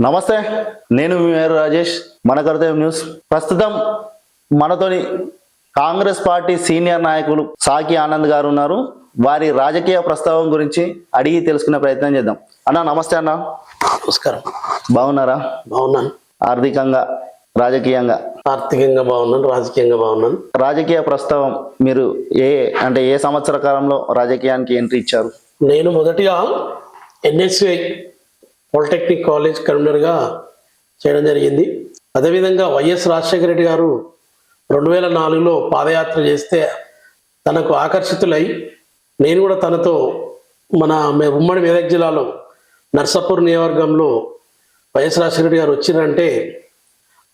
నమస్తే, నేను మీ మేరు రాజేష్, మన కర్తవ్యం న్యూస్. ప్రస్తుతం మనతోని కాంగ్రెస్ పార్టీ సీనియర్ నాయకులు సాకి ఆనంద్ గారు ఉన్నారు. వారి రాజకీయ ప్రస్తావం గురించి అడిగి తెలుసుకునే ప్రయత్నం చేద్దాం. అన్న నమస్తే. అన్న నమస్కారం. బాగున్నారా? బాగున్నాను. ఆర్థికంగా రాజకీయంగా? ఆర్థికంగా బాగున్నాను, రాజకీయంగా బాగున్నాను. రాజకీయ ప్రస్తావం మీరు ఏ సంవత్సర కాలంలో రాజకీయానికి ఎంట్రీ ఇచ్చారు? నేను మొదటిగా ఎన్ఎస్ఐ పాలిటెక్నిక్ కాలేజ్ కన్వీనర్గా చేయడం జరిగింది. అదేవిధంగా వైఎస్ రాజశేఖర రెడ్డి గారు 2004లో పాదయాత్ర చేస్తే తనకు ఆకర్షితులై నేను కూడా తనతో ఉమ్మడి మెదక్ జిల్లాలో నర్సాపూర్ నియోజకవర్గంలో వైఎస్ రాజశేఖర రెడ్డి గారు వచ్చిందంటే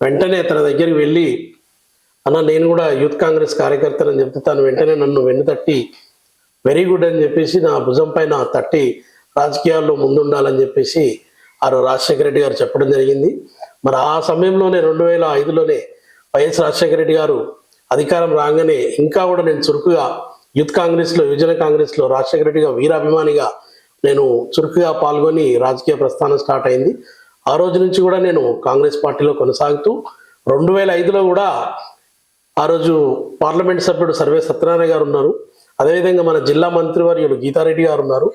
వెంటనే తన దగ్గరికి వెళ్ళి, అన్న నేను కూడా యూత్ కాంగ్రెస్ కార్యకర్తనని చెప్తే తను వెంటనే నన్ను వెన్ను తట్టి వెరీ గుడ్ అని చెప్పేసి నా భుజం పైన తట్టి రాజకీయాల్లో ముందుండాలని చెప్పేసి రాజశేఖర రెడ్డి గారు చెప్పడం జరిగింది. మరి ఆ సమయంలోనే 2005లోనే వైఎస్ రాజశేఖర రెడ్డి గారు అధికారం రాగానే ఇంకా కూడా నేను చురుకుగా యూత్ కాంగ్రెస్లో, యువజన కాంగ్రెస్లో రాజశేఖర రెడ్డిగా వీరాభిమానిగా నేను చురుకుగా పాల్గొని రాజకీయ ప్రస్థానం స్టార్ట్ అయింది. ఆ రోజు నుంచి కూడా నేను కాంగ్రెస్ పార్టీలో కొనసాగుతూ 2005లో కూడా ఆ రోజు పార్లమెంట్ సభ్యుడు సర్వే సత్యనారాయణ గారు ఉన్నారు. అదేవిధంగా మన జిల్లా మంత్రివర్యులు గీతారెడ్డి గారు ఉన్నారు.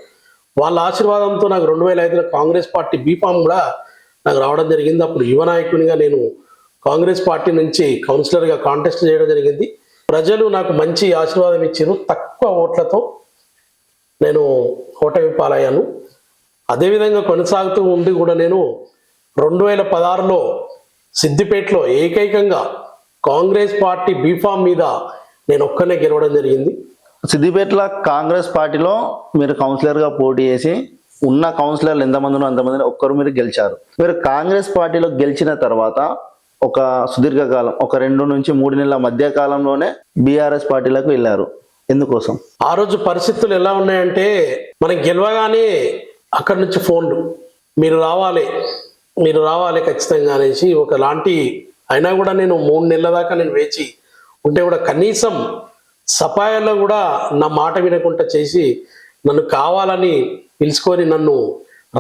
వాళ్ళ ఆశీర్వాదంతో నాకు 2005లో కాంగ్రెస్ పార్టీ బీఫామ్ కూడా నాకు రావడం జరిగింది. అప్పుడు యువ నాయకునిగా నేను కాంగ్రెస్ పార్టీ నుంచి కౌన్సిలర్గా కాంటెస్ట్ చేయడం జరిగింది. ప్రజలు నాకు మంచి ఆశీర్వాదం ఇచ్చారు. తక్కువ ఓట్లతో నేను ఓటమి పాలయ్యాను. అదేవిధంగా కొనసాగుతూ ఉండి కూడా నేను 2016లో సిద్దిపేటలో ఏకైకంగా కాంగ్రెస్ పార్టీ బీఫామ్ మీద నేను ఒక్కనే గెలవడం జరిగింది. సిద్దిపేటలో కాంగ్రెస్ పార్టీలో మీరు కౌన్సిలర్గా పోటీ చేసి ఉన్న కౌన్సిలర్లు ఎంతమందినో అంతమందిని ఒక్కరు మీరు గెలిచారు. మీరు కాంగ్రెస్ పార్టీలో గెలిచిన తర్వాత ఒక సుదీర్ఘకాలం, ఒక 2 నుంచి 3 నెలల మధ్య కాలంలోనే బీఆర్ఎస్ పార్టీలకు వెళ్ళారు. ఎందుకోసం? ఆ రోజు పరిస్థితులు ఎలా ఉన్నాయంటే, మనం గెలవగానే అక్కడి నుంచి ఫోన్లు, మీరు రావాలి ఖచ్చితంగా అనేసి ఒకలాంటి. అయినా కూడా నేను 3 నెలల దాకా నేను వేచి ఉంటే కూడా కనీసం సపాయాల్లో కూడా నా మాట వినకుండా చేసి నన్ను కావాలని పిలుచుకొని నన్ను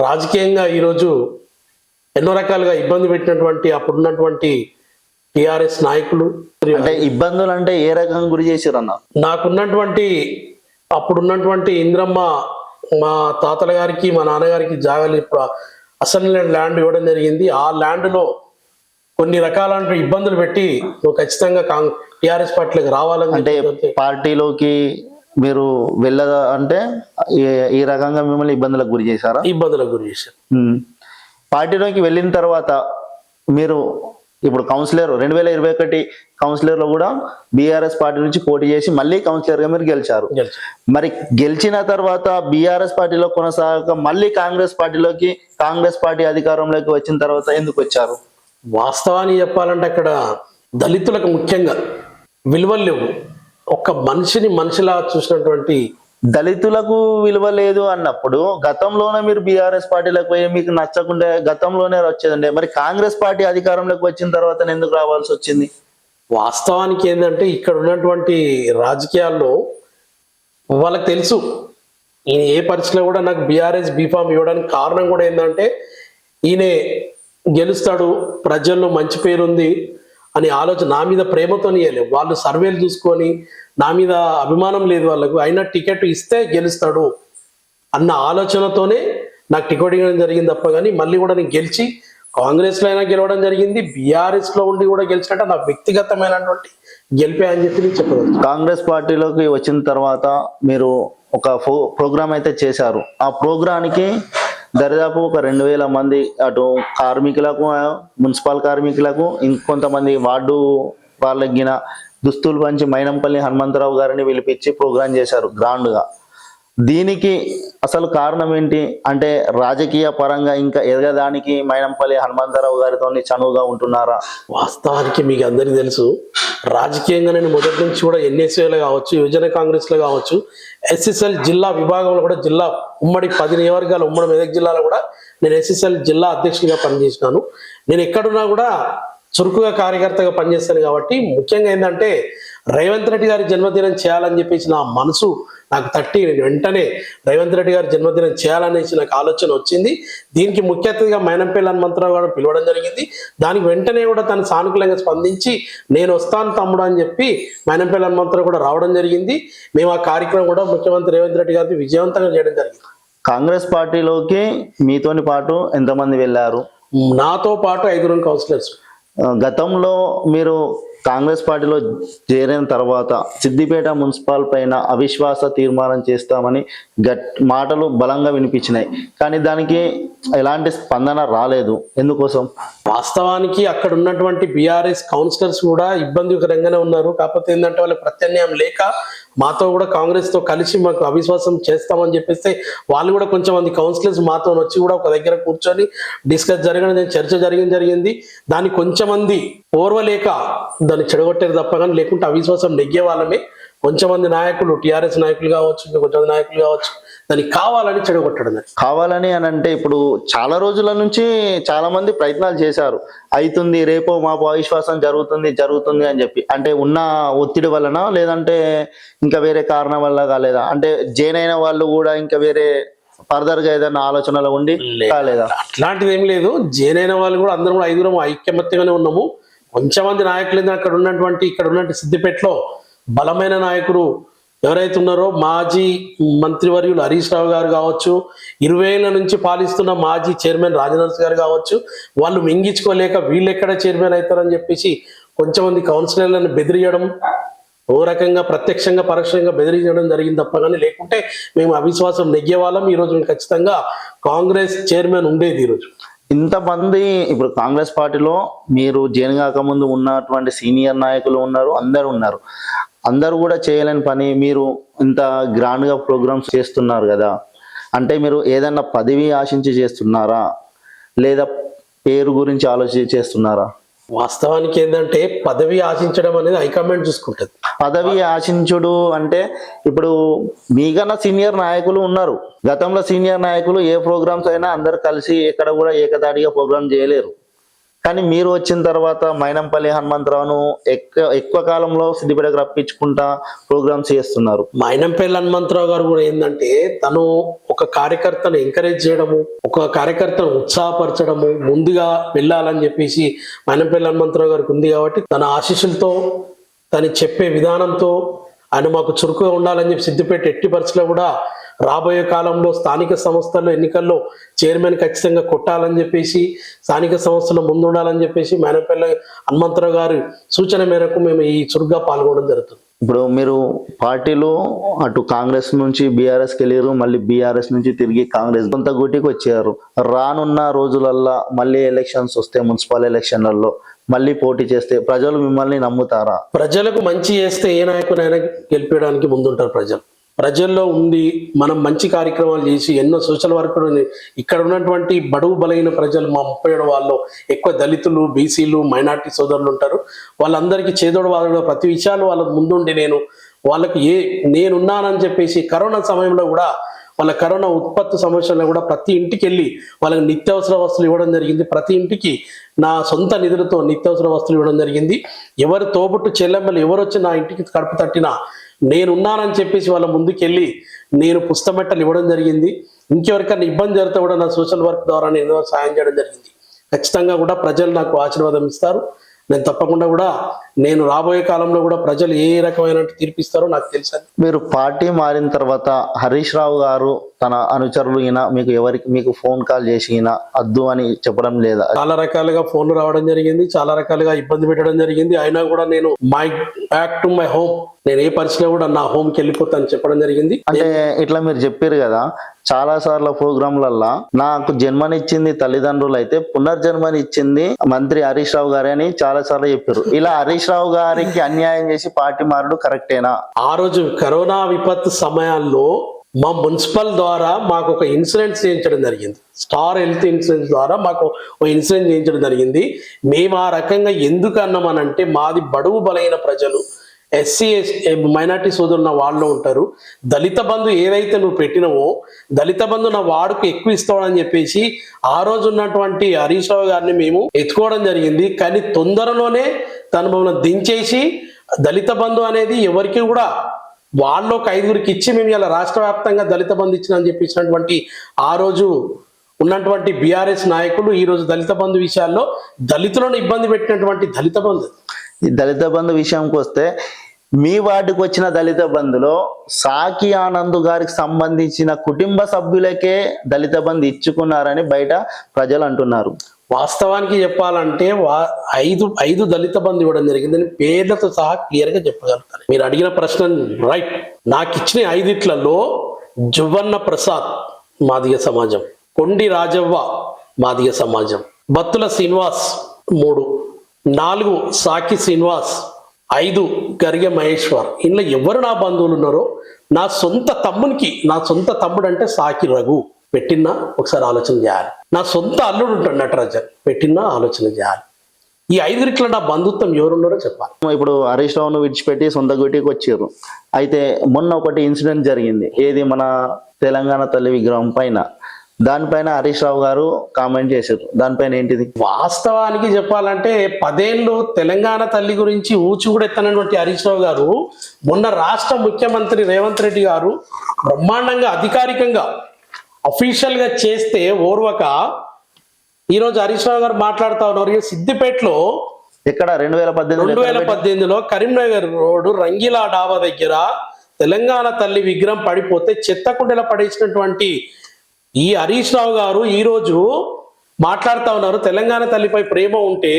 రాజకీయంగా ఈరోజు ఎన్నో రకాలుగా ఇబ్బంది పెట్టినటువంటి అప్పుడున్నటువంటి టిఆర్ఎస్ నాయకులు. అంటే ఇబ్బందులు అంటే ఏ రకంగా గురి చేశారు అన్న? అప్పుడున్నటువంటి ఇంద్రమ్మ, మా తాతల గారికి మా నాన్నగారికి జాగాలి అసెంబ్లీ ల్యాండ్ ఇవ్వడం జరిగింది. ఆ ల్యాండ్లో కొన్ని రకాల ఇబ్బందులు పెట్టి నువ్వు ఖచ్చితంగా టిఆర్ఎస్ పార్టీలోకి రావాలని. అంటే పార్టీలోకి మీరు వెళ్ళదా అంటే ఈ రకంగా మిమ్మల్ని ఇబ్బందులకు గురి చేశారా? ఇబ్బందులకు గురి చేశారు. పార్టీలోకి వెళ్ళిన తర్వాత మీరు ఇప్పుడు కౌన్సిలర్ 2021 కౌన్సిలర్లో కూడా బీఆర్ఎస్ పార్టీ నుంచి పోటీ చేసి మళ్ళీ కౌన్సిలర్గా మీరు గెలిచారు. మరి గెలిచిన తర్వాత బీఆర్ఎస్ పార్టీలో కొనసాగక మళ్ళీ కాంగ్రెస్ పార్టీలోకి, కాంగ్రెస్ పార్టీ అధికారంలోకి వచ్చిన తర్వాత ఎందుకు వచ్చారు? వాస్తవాన్ని చెప్పాలంటే అక్కడ దళితులకు ముఖ్యంగా విలువలు లేవు. ఒక్క మనిషిని మనిషిలా చూసినటువంటి దళితులకు విలువ లేదు అన్నప్పుడు గతంలోనే మీరు బీఆర్ఎస్ పార్టీలకు పోయి మీకు నచ్చకుంటే గతంలోనే వచ్చేదండి. మరి కాంగ్రెస్ పార్టీ అధికారంలోకి వచ్చిన తర్వాత ఎందుకు రావాల్సి వచ్చింది? వాస్తవానికి ఏంటంటే ఇక్కడ ఉన్నటువంటి రాజకీయాల్లో వాళ్ళకి తెలుసు ఈయన ఏ పరిస్థితిలో కూడా నాకు బీఆర్ఎస్ బీఫామ్ ఇవ్వడానికి కారణం కూడా ఏంటంటే ఈయన గెలుస్తాడు, ప్రజల్లో మంచి పేరుంది అని ఆలోచన, నా మీద ప్రేమతో ఇవ్వలేదు. వాళ్ళు సర్వేలు చూసుకొని నా మీద అభిమానం లేదు వాళ్ళకు, అయినా టికెట్ ఇస్తే గెలుస్తాడు అన్న ఆలోచనతోనే నాకు టికెట్ ఇవ్వడం జరిగింది తప్ప. కానీ మళ్ళీ కూడా నేను గెలిచి కాంగ్రెస్లో అయినా గెలవడం జరిగింది, బీఆర్ఎస్లో ఉండి కూడా గెలిచినట్టు నాకు వ్యక్తిగతమైనటువంటి గెలిపే అని చెప్పి నేను చెప్పగలను. కాంగ్రెస్ పార్టీలోకి వచ్చిన తర్వాత మీరు ఒక ప్రోగ్రామ్ అయితే చేశారు. ఆ ప్రోగ్రానికి దరిదాపు ఒక 2000 మంది అటు కార్మికులకు, మున్సిపల్ కార్మికులకు, ఇంకొంతమంది వార్డు వాళ్ళకి దుస్తులు పంచి మైనంపల్లి హనుమంతరావు గారిని పిలిపించి ప్రోగ్రాం చేశారు గ్రాండ్గా. దీనికి అసలు కారణం ఏంటి? అంటే రాజకీయ పరంగా ఇంకా ఎదగడానికి మైనంపల్లి హనుమంతరావు గారితో చనువుగా ఉంటున్నారా? వాస్తవానికి మీకు అందరికీ తెలుసు, రాజకీయంగా నేను మొదటి నుంచి కూడా ఎన్ఎస్ఏలో కావచ్చు, యువజన కాంగ్రెస్లో కావచ్చు, ఎస్ఎస్ఎల్ జిల్లా విభాగంలో కూడా జిల్లా ఉమ్మడి 10 నియోజకవర్గాలు ఉమ్మడి మెదక్ జిల్లాలో కూడా నేను ఎస్ఎస్ఎల్ జిల్లా అధ్యక్షుడిగా పనిచేసినాను. నేను ఎక్కడున్నా కూడా చురుకుగా కార్యకర్తగా పనిచేస్తాను. కాబట్టి ముఖ్యంగా ఏంటంటే రేవంత్ రెడ్డి గారి జన్మదినం చేయాలని చెప్పేసి నా మనసు నాకు తట్టి నేను వెంటనే రేవంత్ రెడ్డి గారి జన్మదినం చేయాలనేసి నాకు ఆలోచన వచ్చింది. దీనికి ముఖ్య అతిథిగా మైనంపల్లి హనుమంతరావు గారు పిలవడం జరిగింది. దానికి వెంటనే కూడా తను సానుకూలంగా స్పందించి నేను వస్తాను తమ్ముడు అని చెప్పి మైనంపల్లి హనుమంతరావు కూడా రావడం జరిగింది. మేము ఆ కార్యక్రమం కూడా ముఖ్యమంత్రి రేవంత్ రెడ్డి గారిని విజయవంతంగా చేయడం జరిగింది. కాంగ్రెస్ పార్టీలోకి మీతోని పాటు ఎంతమంది వెళ్ళారు? నాతో పాటు 5 కౌన్సిలర్స్. గతంలో మీరు కాంగ్రెస్ పార్టీలో చేరిన తర్వాత సిద్దిపేట మున్సిపల్ పైన అవిశ్వాస తీర్మానం చేస్తామని మాటలు బలంగా వినిపించినాయి, కానీ దానికి ఎలాంటి స్పందన రాలేదు. ఎందుకోసం? వాస్తవానికి అక్కడ ఉన్నటువంటి బీఆర్ఎస్ కౌన్సిలర్స్ కూడా ఇబ్బందికరంగానే ఉన్నారు. కాకపోతే ఏంటంటే వాళ్ళకి ప్రత్యామ్నాయం లేక మాతో కూడా కాంగ్రెస్ తో కలిసి మాకు అవిశ్వాసం చేస్తామని చెప్పేస్తే వాళ్ళు కూడా కొంచెం మంది కౌన్సిలర్స్ మాతో వచ్చి కూడా ఒక దగ్గర కూర్చొని డిస్కస్ చర్చ జరిగింది. దాన్ని కొంచెం మంది ఓర్వలేక దాన్ని చెడగొట్టారు తప్ప కానీ లేకుంటే అవిశ్వాసం నెగ్గే వాళ్ళమే. కొంచెం మంది నాయకులు, టీఆర్ఎస్ నాయకులు కావచ్చు, ఇంకా కొంచెం నాయకులు కావచ్చు, దాన్ని కావాలని చెడగొట్టడం. కావాలని అని అంటే ఇప్పుడు చాలా రోజుల నుంచి చాలా మంది ప్రయత్నాలు చేశారు, అవుతుంది రేపో మాపో అవిశ్వాసం జరుగుతుంది అని చెప్పి. అంటే ఉన్న ఒత్తిడి వలన, లేదంటే ఇంకా వేరే కారణం వల్ల కాలేదా? అంటే జైన్ అయిన వాళ్ళు కూడా ఇంకా వేరే ఫర్దర్ గా ఏదైనా ఆలోచనలో ఉండి కాలేదా? అట్లాంటిది ఏం లేదు. జైన్ అయిన వాళ్ళు కూడా అందరం కూడా 5 ఐక్యమత్యంగానే ఉన్నాము. కొంచెం మంది నాయకులు ఇక్కడ ఉన్నటువంటి సిద్దిపేటలో బలమైన నాయకులు ఎవరైతే ఉన్నారో మాజీ మంత్రివర్యులు హరీష్ రావు గారు కావచ్చు, 20 ఏళ్ల నుంచి పాలిస్తున్న మాజీ చైర్మన్ రాజనరస్ గారు కావచ్చు, వాళ్ళు మింగించుకోలేక వీళ్ళు ఎక్కడ చైర్మన్ అవుతారని చెప్పేసి కొంచెం మంది కౌన్సిలర్లను బెదిరియడం, ఓ రకంగా ప్రత్యక్షంగా పరోక్షంగా బెదిరించడం జరిగింది తప్ప కానీ లేకుంటే మేము అవిశ్వాసం నెగ్గే వాళ్ళం. ఈరోజు ఖచ్చితంగా కాంగ్రెస్ చైర్మన్ ఉండేది. ఈరోజు ఇంతమంది ఇప్పుడు కాంగ్రెస్ పార్టీలో మీరు జైన్ కాకముందు ఉన్నటువంటి సీనియర్ నాయకులు ఉన్నారు, అందరూ కూడా చేయలేని పని మీరు ఇంత గ్రాండ్ గా ప్రోగ్రామ్స్ చేస్తున్నారు కదా, అంటే మీరు ఏదన్నా పదవి ఆశించి చేస్తున్నారా, లేదా పేరు గురించి ఆలోచించి చేస్తున్నారా? వాస్తవానికి ఏంటంటే పదవి ఆశించడం అనేది హైకమాండ్ చూసుకుంటుంది. పదవి ఆశించుడు అంటే ఇప్పుడు మీకన్నా సీనియర్ నాయకులు ఉన్నారు. గతంలో సీనియర్ నాయకులు ఏ ప్రోగ్రామ్స్ అయినా అందరు కలిసి ఎక్కడ కూడా ఏకదాటిగా ప్రోగ్రామ్ చేయలేరు. కానీ మీరు వచ్చిన తర్వాత మైనంపల్లి హనుమంతరావును ఎక్కువ కాలంలో సిద్దిపేటకు రప్పించుకుంటా ప్రోగ్రామ్స్ చేస్తున్నారు. మైనంపల్లి హనుమంతరావు గారు కూడా ఏంటంటే తను ఒక కార్యకర్తను ఎంకరేజ్ చేయడము, ఒక కార్యకర్తను ఉత్సాహపరచడము, ముందుగా వెళ్ళాలని చెప్పేసి మైనంపల్లి హనుమంతరావు గారికి ఉంది కాబట్టి తన ఆశీస్సులతో, తను చెప్పే విధానంతో ఆయన మాకు చురుకుగా ఉండాలని చెప్పి సిద్దిపేట ఎట్టి పరిస్థితుల్లో కూడా రాబోయే కాలంలో స్థానిక సంస్థల్లో ఎన్నికల్లో చైర్మన్ ఖచ్చితంగా కొట్టాలని చెప్పేసి, స్థానిక సంస్థల్లో ముందుండాలని చెప్పేసి మైనంపల్లి హనుమంతరావు గారి సూచన మేరకు మేము ఈ చురుగ్గా పాల్గొనడం జరుగుతుంది. ఇప్పుడు మీరు పార్టీలో అటు కాంగ్రెస్ నుంచి బీఆర్ఎస్కి వెళ్ళారు, మళ్ళీ బీఆర్ఎస్ నుంచి తిరిగి కాంగ్రెస్ కొంత గూటికి వచ్చారు. రానున్న రోజులల్లో మళ్ళీ ఎలక్షన్స్ వస్తే, మున్సిపల్ ఎలక్షన్లలో మళ్ళీ పోటీ చేస్తే ప్రజలు మిమ్మల్ని నమ్ముతారా? ప్రజలకు మంచి చేస్తే ఏ నాయకునైనా గెలిపించడానికి ముందుంటారు. ప్రజల్లో ఉండి మనం మంచి కార్యక్రమాలు చేసి ఎన్నో సోషల్ వర్క్ ఇక్కడ ఉన్నటువంటి బడుగు బలైన ప్రజలు, మా 37 వాళ్ళు ఎక్కువ దళితులు, బీసీలు, మైనార్టీ సోదరులు ఉంటారు. వాళ్ళందరికీ చేదోడు వాదోడు ప్రతి విషయాలు వాళ్ళకు ముందుండి వాళ్ళకి నేనున్నానని చెప్పేసి కరోనా సమయంలో కూడా, వాళ్ళ కరోనా ఉత్పత్తి సమస్యల్లో కూడా ప్రతి ఇంటికి వెళ్ళి వాళ్ళకి నిత్యావసర వస్తువులు ఇవ్వడం జరిగింది. ప్రతి ఇంటికి నా సొంత నిధులతో నిత్యావసర వస్తువులు ఇవ్వడం జరిగింది. ఎవరు తోబుట్టు చెల్లెమ్మలు ఎవరు వచ్చి నా ఇంటికి కడుపు తట్టినా నేనున్నానని చెప్పేసి వాళ్ళ ముందుకెళ్ళి నేను పుస్తమెట్టలు ఇవ్వడం జరిగింది. ఇంకెవరికన్నా ఇబ్బంది జరిగితే కూడా నా సోషల్ వర్క్ ద్వారా నేను సాయం చేయడం జరిగింది. ఖచ్చితంగా కూడా ప్రజలు నాకు ఆశీర్వాదం ఇస్తారు. నేను తప్పకుండా కూడా రాబోయే కాలంలో కూడా ప్రజలు ఏ రకమైన తీర్పిస్తారో నాకు తెలుసు. మీరు పార్టీ మారిన తర్వాత హరీష్ రావు గారు తన అనుచరులు మీకు ఫోన్ కాల్ చేసి అద్దు అని చెప్పడం లేదా? చాలా రకాలుగా ఫోన్లు రావడం జరిగింది, చాలా రకాలుగా ఇబ్బంది పెట్టడం జరిగింది. అయినా కూడా నేను బ్యాక్ టు మై హోమ్, నేను ఏ పరిస్థితిలో కూడా నా హోమ్ కి వెళ్ళిపోతాను చెప్పడం జరిగింది. అంటే ఇట్లా మీరు చెప్పారు కదా, చాలా సార్లు ప్రోగ్రాంలల్లో నాకు జన్మనిచ్చింది తల్లిదండ్రులు అయితే పునర్జన్మనిచ్చింది మంత్రి హరీష్ రావు గారే అని చాలా సార్లు చెప్పారు. ఇలా హరీష్ రావు గారికి అన్యాయం చేసి పార్టీ మారడు కరెక్టేనా? ఆ రోజు కరోనా విపత్తు సమయాల్లో మా మున్సిపల్ ద్వారా మాకు ఒక ఇన్సూరెన్స్ చేయించడం జరిగింది. స్టార్ హెల్త్ ఇన్సూరెన్స్ ద్వారా మాకు ఒక ఇన్సూరెన్స్ చేయించడం జరిగింది. మేము ఆ రకంగా ఎందుకు అన్నామనంటే మాది బడుగు బలైన ప్రజలు, ఎస్సీ మైనార్టీ సోదరులు వాళ్ళు ఉంటారు. దళిత బంధు ఏదైతే నువ్వు పెట్టినవో దళిత బంధు నా వాడుకు ఎక్కువ ఇస్తావని చెప్పేసి ఆ రోజు ఉన్నటువంటి హరీష్ రావు గారిని మేము ఎత్తుకోవడం జరిగింది. కానీ తొందరలోనే తను మమ్మల్ని దించేసి దళిత బంధు అనేది ఎవరికి కూడా వాళ్ళు ఒక 5గురికి ఇచ్చి మేము ఇలా రాష్ట్ర వ్యాప్తంగా దళిత బంధు ఇచ్చిన అని చెప్పించినటువంటి ఆ రోజు ఉన్నటువంటి బీఆర్ఎస్ నాయకులు ఈ రోజు దళిత బంధు విషయాల్లో దళితులను ఇబ్బంది పెట్టినటువంటి దళిత బంధు. ఈ దళిత బంధు విషయంకి వస్తే మీ వార్డుకు వచ్చిన దళిత బంధులో సాకి ఆనంద్ గారికి సంబంధించిన కుటుంబ సభ్యులకే దళిత బంధు ఇచ్చుకున్నారని బయట ప్రజలు అంటున్నారు. వాస్తవానికి చెప్పాలంటే ఐదు దళిత బంధు ఇవ్వడం జరిగిందని పేర్లతో సహా క్లియర్ గా చెప్పగలుగుతాను. మీరు అడిగిన ప్రశ్న రైట్. నాకు ఇచ్చిన 5 జువ్వన్న ప్రసాద్ మాదిగ సమాజం, కొండి రాజవ్వ మాదిగ సమాజం, బత్తుల శ్రీనివాస్ 3, 4 సాకి శ్రీనివాస్, 5 గరిగె మహేశ్వర్. ఇంట్లో ఎవరు నా బంధువులు ఉన్నారో నా సొంత తమ్ముడు అంటే సాకి రఘు పెట్టినా ఒకసారి ఆలోచన చేయాలి. నా సొంత అల్లుడు ఉంటాడు నటరాజన్ పెట్టినా ఆలోచన చేయాలి. ఈ 5 నా బంధుత్వం ఎవరున్నారో చెప్పాలి. ఇప్పుడు హరీష్ రావును విడిచిపెట్టి సొంత గుటికి వచ్చారు. అయితే మొన్న ఒకటి ఇన్సిడెంట్ జరిగింది, ఏది మన తెలంగాణ తల్లి విగ్రహం పైన. దానిపైన హరీష్ రావు గారు కామెంట్ చేశారు. దానిపైన ఏంటిది? వాస్తవానికి చెప్పాలంటే 10 ఏళ్ళు తెలంగాణ తల్లి గురించి ఊచి కూడా ఎత్తనటువంటి హరీష్ రావు గారు మొన్న రాష్ట్ర ముఖ్యమంత్రి రేవంత్ రెడ్డి గారు బ్రహ్మాండంగా అధికారికంగా అఫీషియల్ గా చేస్తే ఓర్వక ఈరోజు హరీష్ రావు గారు మాట్లాడుతా ఉన్నారు. సిద్దిపేటలో ఇక్కడ 2018లో కరీంనగర్ రోడ్డు రంగీలా డాబా దగ్గర తెలంగాణ తల్లి విగ్రహం పడిపోతే చెత్తకుండెలా పడేసినటువంటి ఈ హరీష్ రావు గారు ఈ రోజు మాట్లాడుతా ఉన్నారు. తెలంగాణ తల్లిపై ప్రేమ ఉంటే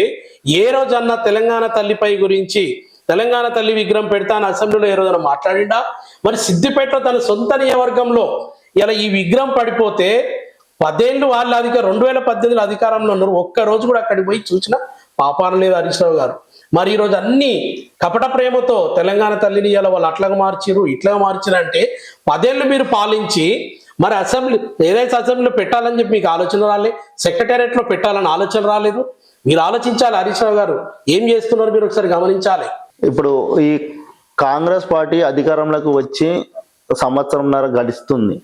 ఏ రోజన్నా తెలంగాణ తల్లిపై గురించి తెలంగాణ తల్లి విగ్రహం పెడతాను అసెంబ్లీలో ఏ రోజైనా మాట్లాడిండా? మరి సిద్దిపేటలో తన సొంత నియోజకవర్గంలో ఇలా ఈ విగ్రహం పడిపోతే 10 ఏళ్ళు వాళ్ళ 2018లో అధికారంలో ఉన్నారు. ఒక్కరోజు కూడా అక్కడికి పోయి చూసిన పాపాన లేదు హరీష్ రావు గారు. మరి ఈరోజు అన్ని కపట ప్రేమతో తెలంగాణ తల్లిని ఇలా వాళ్ళు అట్లాగా మార్చిరు ఇట్లాగా మార్చిరంటే 10 ఏళ్ళు మీరు పాలించి మరి ఏదైతే అసెంబ్లీలో పెట్టాలని చెప్పి మీకు ఆలోచన రాలేదు, సెక్రటేరియట్ లో పెట్టాలని ఆలోచన రాలేదు. మీరు ఆలోచించాలి హరీష్ రావు గారు ఏం చేస్తున్నారు మీరు ఒకసారి గమనించాలి. ఇప్పుడు ఈ కాంగ్రెస్ పార్టీ అధికారంలోకి వచ్చి 1.5 సంవత్సరంన్నర గడుస్తుంది.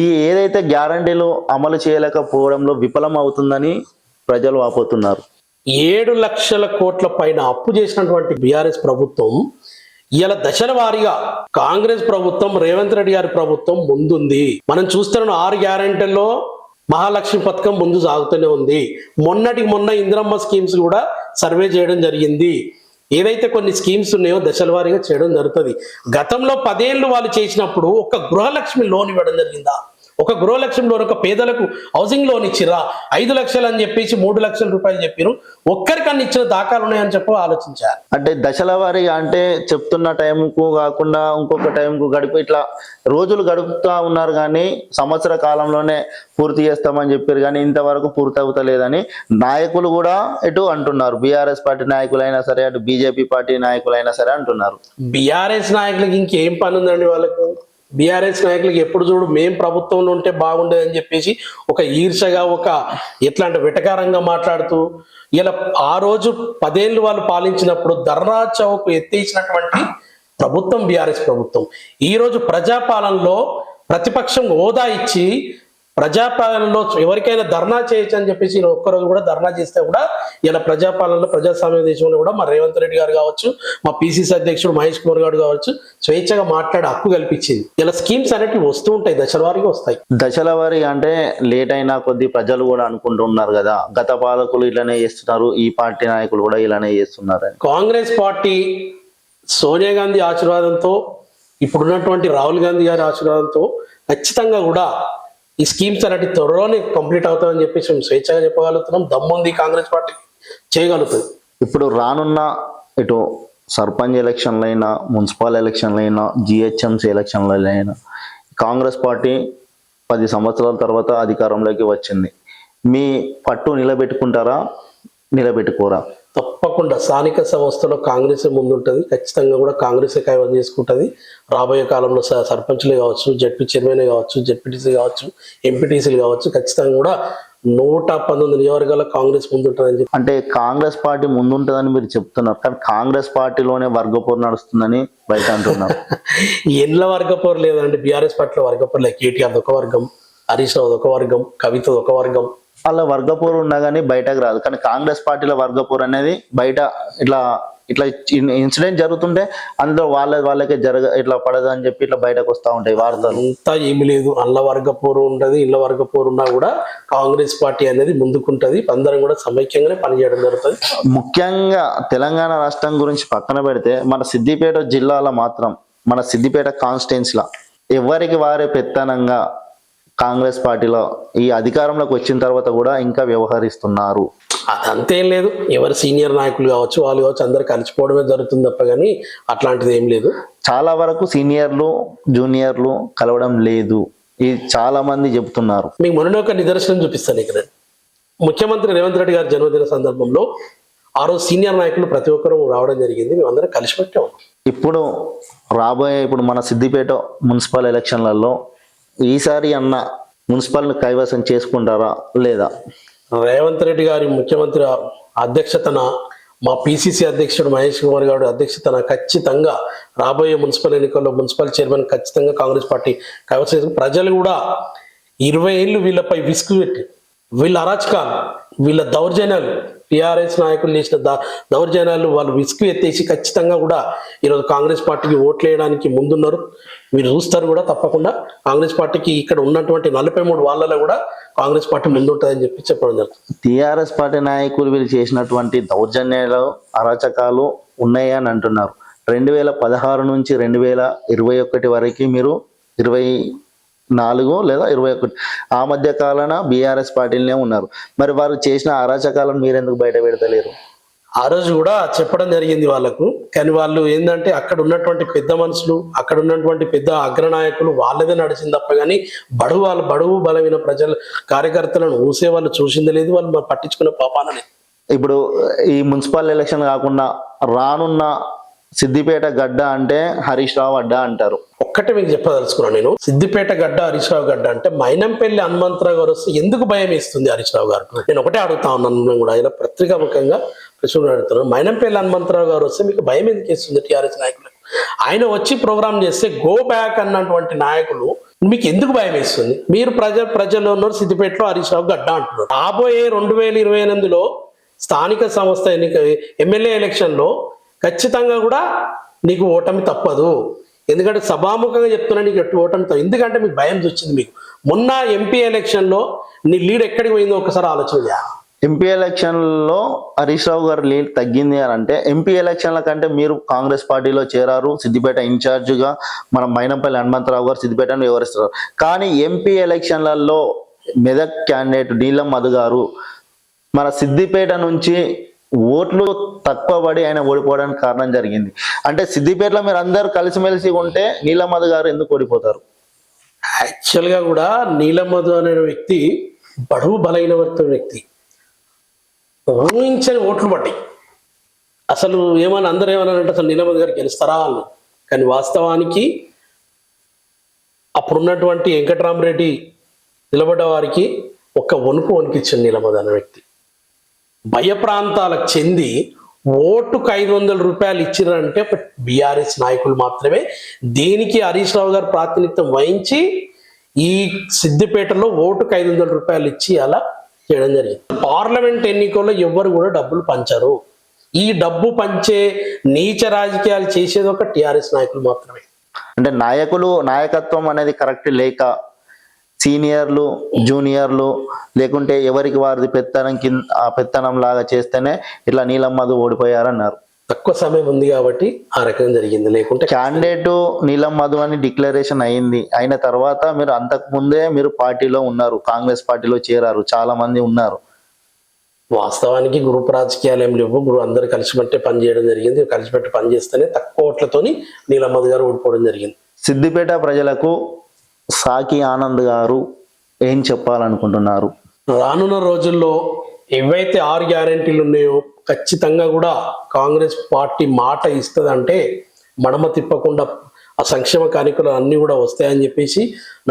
ఈ ఏదైతే గ్యారంటీలు అమలు చేయలేకపోవడంలో విఫలం అవుతుందని ప్రజలు వాపోతున్నారు. 7 లక్షల కోట్ల పైన అప్పు చేసినటువంటి బీఆర్ఎస్ ప్రభుత్వం ఇలా దశల వారీగా కాంగ్రెస్ ప్రభుత్వం రేవంత్ రెడ్డి గారి ప్రభుత్వం ముందుంది. మనం చూస్తున్న 6 గ్యారంటీల్లో మహాలక్ష్మి పథకం ముందు సాగుతూనే ఉంది. మొన్న ఇందిరమ్మ స్కీమ్స్ కూడా సర్వే చేయడం జరిగింది. ఏదైతే కొన్ని స్కీమ్స్ ఉన్నాయో దశల వారీగా చేయడం జరుగుతుంది. గతంలో 10 ఏళ్ళు వాళ్ళు చేసినప్పుడు ఒక గృహలక్ష్మి లోన్ ఇవ్వడం జరిగిందా? ఒక గృహలక్ష్మి లోన్ ఒక పేదలకు హౌసింగ్ లోన్ ఇచ్చిరా? 5 లక్షలు అని చెప్పేసి 3 లక్షల రూపాయలు చెప్పారు. ఒక్కరికన్నా ఇచ్చిన దాఖలు ఉన్నాయని చెప్పి ఆలోచించారు. అంటే దశల వారీగా అంటే చెప్తున్న టైంకు కాకుండా ఇంకొక టైంకు గడిపి ఇట్లా రోజులు గడుపుతా ఉన్నారు, కానీ సంవత్సర కాలంలోనే పూర్తి చేస్తామని చెప్పారు, కానీ ఇంతవరకు పూర్తి అవుతలేదని నాయకులు కూడా ఇటు అంటున్నారు. బీఆర్ఎస్ పార్టీ నాయకులైనా సరే, అటు బీజేపీ పార్టీ నాయకులైనా సరే అంటున్నారు. బీఆర్ఎస్ నాయకులకి ఇంకేం పని ఉందండి వాళ్ళకు? బీఆర్ఎస్ నాయకులకి ఎప్పుడు చూడు మేం ప్రభుత్వంలో ఉంటే బాగుండేది అని చెప్పేసి ఒక ఈర్షగా ఒక ఎట్లాంటి వెటకారంగా మాట్లాడుతూ ఇలా ఆ రోజు 10 ఏళ్ళు వాళ్ళు పాలించినప్పుడు ధర్నా చౌక్ ఎత్తేసినటువంటి ప్రభుత్వం బీఆర్ఎస్ ప్రభుత్వం. ఈ రోజు ప్రజాపాలనలో ప్రతిపక్షం హోదా ఇచ్చి ప్రజాపాలనలో ఎవరికైనా ధర్నా చేయొచ్చు అని చెప్పేసి ఒక్కరోజు కూడా ధర్నా చేస్తే కూడా ఇలా ప్రజాపాలనలో ప్రజాస్వామ్య దేశంలో కూడా మా రేవంత్ రెడ్డి గారు కావచ్చు, మా పిసిసి అధ్యక్షుడు మహేష్ కుమార్ గారు కావచ్చు స్వేచ్ఛగా మాట్లాడే హక్కు కల్పించింది. ఇలా స్కీమ్స్ అనేవి వస్తూ ఉంటాయి, దశల వారీగా వస్తాయి. దశల వారీ అంటే లేట్ అయినా కొద్ది ప్రజలు కూడా అనుకుంటున్నారు కదా, గత పాలకులు ఇలానే చేస్తున్నారు, ఈ పార్టీ నాయకులు కూడా ఇలానే చేస్తున్నారు. కాంగ్రెస్ పార్టీ సోనియా గాంధీ ఆశీర్వాదంతో ఇప్పుడున్నటువంటి రాహుల్ గాంధీ గారి ఆశీర్వాదంతో ఖచ్చితంగా కూడా ఈ స్కీమ్స్ అనేవి త్వరలోనే కంప్లీట్ అవుతాయని చెప్పేసి మేము స్వేచ్ఛగా చెప్పగలుగుతున్నాం. దమ్ముంది కాంగ్రెస్ పార్టీ చేయగలుగుతుంది. ఇప్పుడు రానున్న ఇటు సర్పంచ్ ఎలక్షన్లైనా, మున్సిపల్ ఎలక్షన్లైనా, జిహెచ్ఎంసీ ఎలక్షన్లైనా కాంగ్రెస్ పార్టీ 10 సంవత్సరాల తర్వాత అధికారంలోకి వచ్చింది. మీ పట్టు నిలబెట్టుకుంటారా, నిలబెట్టుకోరా? తప్పకుండా స్థానిక సంస్థలో కాంగ్రెస్ ముందుంటుంది. ఖచ్చితంగా కూడా కాంగ్రెస్ కైవసం చేసుకుంటుంది. రాబోయే కాలంలో సర్పంచ్లు కావచ్చు, జడ్పీ చైర్మన్ కావచ్చు, జడ్పీటీసీ కావచ్చు, ఎంపీటీసీలు కావచ్చు, ఖచ్చితంగా కూడా 119 నియోజకవర్గాల కాంగ్రెస్ ముందుంటుందని చెప్పి. అంటే కాంగ్రెస్ పార్టీ ముందుంటుందని మీరు చెప్తున్నారు, కానీ కాంగ్రెస్ పార్టీలోనే వర్గపోరు నడుస్తుందని బయట అంటున్నారు. ఎండ్ల వర్గపోరు లేదండి. బీఆర్ఎస్ పార్టీలో వర్గపోరు లేదు. కేటీఆర్ ఒక వర్గం, హరీష్ రావు ఒక వర్గం, కవిత ఒక వర్గం. వాళ్ళ వర్గపోరు ఉన్నా కానీ బయటకు రాదు. కానీ కాంగ్రెస్ పార్టీలో వర్గపోరు అనేది బయట ఇట్లా ఇట్లా ఇన్సిడెంట్ జరుగుతుంటే అందులో వాళ్ళకే ఇట్లా పడదు అని చెప్పి ఇట్లా బయటకు వస్తూ ఉంటాయి వార్తలు. అంతా ఏమి లేదు, అల్ల వర్గ పోరు ఉంటది, ఇళ్ళ వర్గ పోరు ఉన్నా కూడా కాంగ్రెస్ పార్టీ అనేది ముందుకుంటది, అందరం కూడా సమైక్యంగానే పనిచేయడం జరుగుతుంది. ముఖ్యంగా తెలంగాణ రాష్ట్రం గురించి పక్కన పెడితే మన సిద్దిపేట జిల్లాలో మాత్రం, మన సిద్దిపేట కాన్స్టిట్యున్సీలో ఎవరికి వారే పెత్తనంగా కాంగ్రెస్ పార్టీలో ఈ అధికారంలోకి వచ్చిన తర్వాత కూడా ఇంకా వ్యవహరిస్తున్నారు. అదంతేం లేదు, ఎవరు సీనియర్ నాయకులు కావచ్చు వాళ్ళు కావచ్చు అందరు కలిసిపోవడమే జరుగుతుంది తప్ప కానీ అట్లాంటిది ఏం లేదు. చాలా వరకు సీనియర్లు జూనియర్లు కలవడం లేదు, ఇది చాలా మంది చెబుతున్నారు. మీకు మొన్న ఒక నిదర్శనం చూపిస్తాను ఇక్కడ. ముఖ్యమంత్రి రేవంత్ రెడ్డి గారి జన్మదిన సందర్భంలో ఆ రోజు సీనియర్ నాయకులు ప్రతి ఒక్కరూ రావడం జరిగింది, మేమందరం కలిసి పెట్టాము. ఇప్పుడు మన సిద్దిపేట మున్సిపల్ ఎలక్షన్లలో ఈసారి అన్న మున్సిపల్ని కైవసం చేసుకుంటారా లేదా? రేవంత్ రెడ్డి గారి ముఖ్యమంత్రి అధ్యక్షతన, మా పిసిసి అధ్యక్షుడు మహేష్ కుమార్ గారు అధ్యక్షతన ఖచ్చితంగా రాబోయే మున్సిపల్ ఎన్నికల్లో మున్సిపల్ చైర్మన్ ఖచ్చితంగా కాంగ్రెస్ పార్టీ కైవసం చేసుకుని, ప్రజలు కూడా 20 ఏళ్ళు వీళ్ళపై విసుగు పెట్టి వీళ్ళ అరాచకాలు, వీళ్ళ దౌర్జన్యాలు, టిఆర్ఎస్ నాయకులు చేసిన దౌర్జన్యాలు వాళ్ళు విసుగు ఎత్తేసి ఖచ్చితంగా కూడా ఈరోజు కాంగ్రెస్ పార్టీకి ఓట్లు వేయడానికి ముందున్నారు. మీరు చూస్తారు కూడా తప్పకుండా కాంగ్రెస్ పార్టీకి ఇక్కడ ఉన్నటువంటి 43 వాళ్ళలో కూడా కాంగ్రెస్ పార్టీ ముందుంటుందని చెప్పి చెప్పడం జరుగుతుంది. టిఆర్ఎస్ పార్టీ నాయకులు వీళ్ళు చేసినటువంటి దౌర్జన్యాలు అరాచకాలు ఉన్నాయి అని అంటున్నారు. 2016 నుంచి 2021 వరకు మీరు 24 లేదా 21 ఆ మధ్య కాలాన బీఆర్ఎస్ పార్టీలనే ఉన్నారు. మరి వారు చేసిన అరాచకాలను మీరు ఎందుకు బయట పెడతలేరు? ఆ రోజు కూడా చెప్పడం జరిగింది వాళ్ళకు, కానీ వాళ్ళు ఏంటంటే అక్కడ ఉన్నటువంటి పెద్ద మనుషులు, అక్కడ ఉన్నటువంటి పెద్ద అగ్రనాయకులు వాళ్ళదే నడిచింది తప్ప కానీ బడుగు బలమైన ప్రజల కార్యకర్తలను ఊసే వాళ్ళు చూసింది లేదు, వాళ్ళు పట్టించుకునే పాపానని. ఇప్పుడు ఈ మున్సిపల్ ఎలక్షన్ కాకుండా రానున్న సిద్దిపేట గడ్డ అంటే హరీష్ రావు అడ్డా అంటారు. ఒక్కటే మీకు చెప్పదలుచుకున్నాను నేను, సిద్దిపేట గడ్డ హరీష్ రావు గడ్డ అంటే మైనంపల్లి హనుమంతరావు గారు వస్తే ఎందుకు భయం వేస్తుంది హరీష్ రావు గారు? నేను ఒకటే అడుగుతా ఉన్నాను కూడా, ఇలా పత్రికాముఖంగా ప్రశ్నలు అడుగుతున్నాను. మైనంపల్లి హనుమంతరావు గారు వస్తే మీకు భయం ఎందుకు వేస్తుంది టీఆర్ఎస్ నాయకులకు? ఆయన వచ్చి ప్రోగ్రామ్ చేస్తే గో బ్యాక్ అన్నటువంటి నాయకులు మీకు ఎందుకు భయం వేస్తుంది? మీరు ప్రజల్లో ఉన్నారు, సిద్దిపేటలో హరీష్ రావు గడ్డ అంటున్నారు. రాబోయే 2028లో స్థానిక సంస్థ ఎమ్మెల్యే ఎలక్షన్లో ఖచ్చితంగా కూడా నీకు ఓటమి తప్పదు. ఎందుకంటే సభాముఖంగా చెప్తున్నా, నీకు ఓటమి తప్పదు. ఎందుకంటే మీకు భయం వచ్చింది. మీకు మొన్న ఎంపీ ఎలక్షన్లో నీ లీడ్ ఎక్కడికి పోయిందో ఒకసారి ఆలోచన చేయాలి. ఎంపీ ఎలక్షన్లో హరీష్ రావు గారు లీడ్ తగ్గింది అని అంటే, ఎంపీ ఎలక్షన్ల కంటే మీరు కాంగ్రెస్ పార్టీలో చేరారు, సిద్దిపేట ఇన్ఛార్జిగా మన మైనంపల్లి హనుమంతరావు గారు సిద్దిపేటను వివరిస్తారు. కానీ ఎంపీ ఎలక్షన్లలో మెదక్ క్యాండిడేట్ నీలం మధు గారు మన సిద్దిపేట నుంచి ఓట్లు తక్కువ పడి ఆయన ఓడిపోవడానికి కారణం జరిగింది. అంటే సిద్దిపేటలో మీరు అందరూ కలిసిమెలిసి ఉంటే నీలం మధు గారు ఎందుకు ఓడిపోతారు? యాక్చువల్గా కూడా నీలం మధు అనే వ్యక్తి బడుగు బలైన వ్యక్తి, ఊహించని ఓట్లు పడ్డాయి. అసలు అందరూ ఏమన్నారంటే అసలు నీలం మధు గారు గెలుస్తారా అని. కానీ వాస్తవానికి అప్పుడున్నటువంటి వెంకటరామరెడ్డి నిలబడ్డ వారికి ఒక్క వణికిచ్చింది నీలం మధు అనే వ్యక్తి. భయప్రాంతాలకు చెంది ఓటుకు 500 రూపాయలు ఇచ్చిరంటే ఒక బీఆర్ఎస్ నాయకులు మాత్రమే. దీనికి హరీష్ రావు గారు ప్రాతినిధ్యం వహించి ఈ సిద్దిపేటలో ఓటుకు 500 రూపాయలు ఇచ్చి అలా చేయడం జరిగింది. పార్లమెంట్ ఎన్నికల్లో ఎవ్వరు కూడా డబ్బులు పంచరు. ఈ డబ్బు పంచే నీచ రాజకీయాలు చేసేది ఒక టిఆర్ఎస్ నాయకులు మాత్రమే. అంటే నాయకత్వం అనేది కరెక్ట్ లేక సీనియర్లు జూనియర్లు లేకుంటే ఎవరికి వారిది పెత్తనం లాగా చేస్తేనే ఇట్లా నీలం మధు ఓడిపోయారన్నారు. తక్కువ సమయం ఉంది కాబట్టి ఆ రకంగా జరిగింది. లేకుంటే క్యాండిడేట్ నీలం మధు అని డిక్లరేషన్ అయిన తర్వాత మీరు అంతకు ముందే మీరు పార్టీలో ఉన్నారు, కాంగ్రెస్ పార్టీలో చేరారు, చాలా మంది ఉన్నారు. వాస్తవానికి గ్రూప్ రాజకీయాలు ఏం లేవు, అందరు కలిసిపెట్టే పని చేయడం జరిగింది. కలిసిపెట్టి పని చేస్తేనే తక్కువ ఓట్లతోని నీలం మధు గారు ఓడిపోవడం జరిగింది. సిద్దిపేట ప్రజలకు సాకి ఆనంద్ గారు ఏం చెప్పాలనుకుంటున్నారు? రానున్న రోజుల్లో ఏవైతే 6 గ్యారెంటీలు ఉన్నాయో ఖచ్చితంగా కూడా కాంగ్రెస్ పార్టీ మాట ఇస్తుందంటే మడమ తిప్పకుండా ఆ సంక్షేమ కార్యక్రమాలు అన్ని కూడా వస్తాయని చెప్పేసి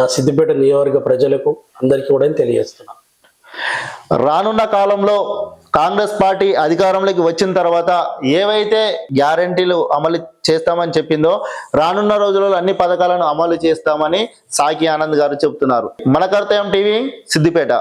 నా సిద్దిపేట నియోజకవర్గ ప్రజలకు అందరికీ కూడా తెలియజేస్తున్నాను. రానున్న కాలంలో కాంగ్రెస్ పార్టీ అధికారంలోకి వచ్చిన తర్వాత ఏవైతే గ్యారెంటీలు అమలు చేస్తామని చెప్పిందో రానున్న రోజులలో అన్ని పథకాలను అమలు చేస్తామని సాకి ఆనంద్ గారు చెబుతున్నారు. మన కర్తవ్యం టీవీ సిద్దిపేట.